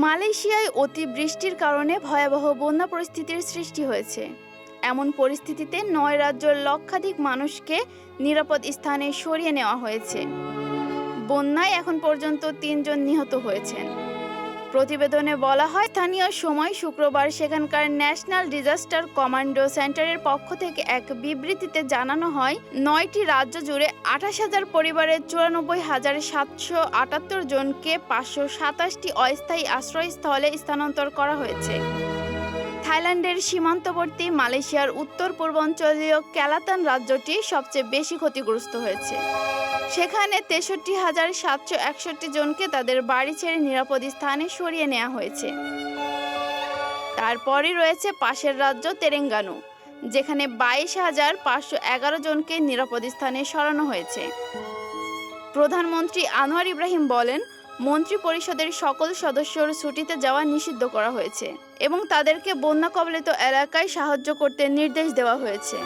মালয়েশিয়ায় অতিবৃষ্টির কারণে ভয়াবহ বন্যা পরিস্থিতির সৃষ্টি হয়েছে। এমন পরিস্থিতিতে ৯ রাজ্যের লক্ষাধিক মানুষকে নিরাপদ স্থানে সরিয়ে নেওয়া হয়েছে। বন্যায় এখন পর্যন্ত ৩ জন নিহত হয়েছেন। প্রতিবেদনে বলা হয়, স্থানীয় সময় শুক্রবার সেখানকার ন্যাশনাল ডিজাস্টার কমান্ড সেন্টারের পক্ষ থেকে এক বিবৃতিতে জানানো হয়, ৯টি রাজ্য জুড়ে ২৮,০০০ পরিবারের ৯৪,৭৭৮ জনকে ৫২৭টি অস্থায়ী আশ্রয়স্থলে স্থানান্তর করা হয়েছে। থাইল্যান্ডের সীমান্তবর্তী মালয়েশিয়ার উত্তর পূর্বাঞ্চলীয় কেলাতান রাজ্যটি সবচেয়ে বেশি ক্ষতিগ্রস্ত হয়েছে। সেখানে ৬৩,৭৬১ জনকে তাদের বাড়ি ছেড়ে নিরাপদ স্থানে সরিয়ে নেওয়া হয়েছে। তারপরই রয়েছে পাশের রাজ্য তেরেঙ্গানু, যেখানে ২২,৫১১ জনকে নিরাপদ স্থানে সরানো হয়েছে। প্রধানমন্ত্রী আনোয়ার ইব্রাহিম বলেন, মন্ত্রী পরিষদের সকল সদস্যর ছুটিতে যাওয়া নিষিদ্ধ করা হয়েছে এবং তাদেরকে বন্যা কবলিত এলাকায় সাহায্য করতে নির্দেশ দেওয়া হয়েছে।